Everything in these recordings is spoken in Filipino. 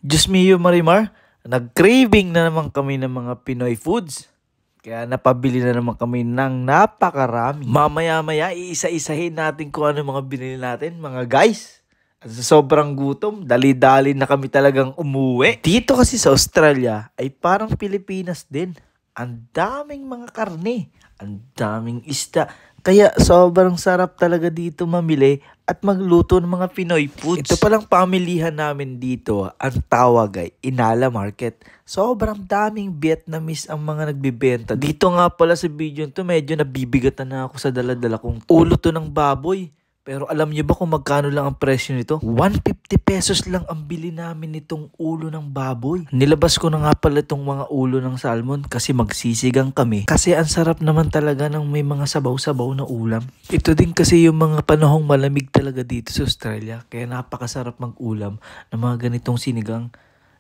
Diyos mio Marimar, nag-craving na naman kami ng mga Pinoy foods. Kaya napabili na naman kami ng napakarami. Mamaya-maya, iisa-isahin natin kung ano mga binili natin, mga guys. At sa sobrang gutom, dali-dali na kami talagang umuwi. Dito kasi sa Australia, ay parang Pilipinas din. Ang daming mga karne, ang daming isda. Kaya sobrang sarap talaga dito mamili at magluto ng mga Pinoy foods. Ito palang pamilihan namin dito, ang tawag ay Inala Market. Sobrang daming Vietnamese ang mga nagbibenta. Dito nga pala sa video to, medyo nabibigatan na ako sa dala-dala kong ulo to ng baboy. Pero alam niyo ba kung magkano lang ang presyo nito? 150 pesos lang ang bili namin nitong ulo ng baboy. Nilabas ko na nga pala itong mga ulo ng salmon kasi magsisigang kami. Kasi ang sarap naman talaga ng may mga sabaw-sabaw na ulam. Ito din kasi yung mga panahong malamig talaga dito sa Australia. Kaya napakasarap mag-ulam ng mga ganitong sinigang.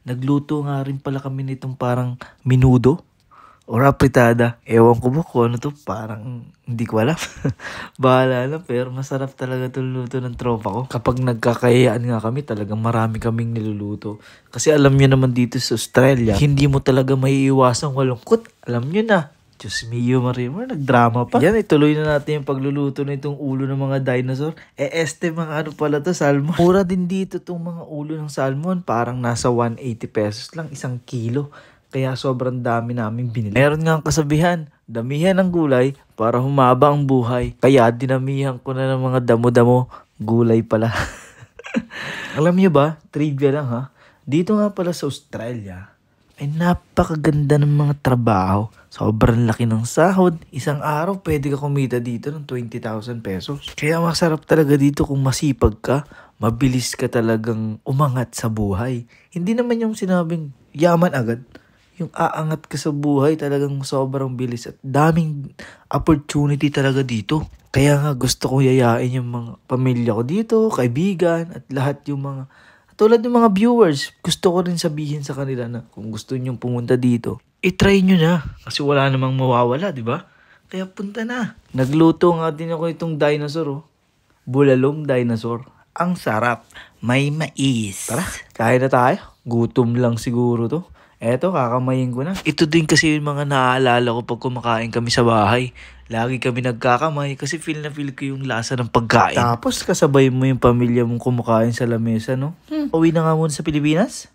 Nagluto nga rin pala kami nitong parang minudo or apritada. Ewan ko ba kung ano to, parang hindi ko alam. Bahala na, pero masarap talaga itong luto ng tropa ko. Kapag nagkakayaan nga kami, talagang marami kaming niluluto. Kasi alam nyo naman dito sa Australia, hindi mo talaga maiiwasang malungkot. Alam nyo na. Diyos mio Marimar, nagdrama pa. Yan, ituloy na natin yung pagluluto na itong ulo ng mga dinosaur. Mga ano pala to, salmon. Mura din dito itong mga ulo ng salmon. Parang nasa 180 pesos lang, 1 kilo. Kaya sobrang dami namin binili. Meron nga ang kasabihan, damihan ng gulay para humaba ang buhay. Kaya dinamihan ko na ng mga damo-damo, gulay pala. Alam niyo ba, trivia lang ha, dito nga pala sa Australia, ay napakaganda ng mga trabaho. Sobrang laki ng sahod. Isang araw, pwede ka kumita dito ng 20,000 pesos. Kaya masarap talaga dito kung masipag ka. Mabilis ka talagang umangat sa buhay. Hindi naman yung sinabing yaman agad. Yung aangat ka sa buhay, talagang sobrang bilis at daming opportunity talaga dito. Kaya nga gusto ko yayain yung mga pamilya ko dito, kaibigan, at lahat yung mga, tulad ng mga viewers, gusto ko rin sabihin sa kanila na kung gusto nyong pumunta dito, i-try nyo na. Kasi wala namang mawawala, di ba? Kaya punta na. Nagluto nga din ako itong dinosaur, oh. Bulalong dinosaur. Ang sarap. May mais. Tara, kain na tayo. Gutom lang siguro to. Eto, kakamayin ko na. Ito din kasi yung mga naaalala ko pag kumakain kami sa bahay. Lagi kami nagkakamay kasi feel na feel ko yung lasa ng pagkain. Tapos kasabay mo yung pamilya mong kumakain sa lamesa, no? Uwi na nga muna sa Pilipinas.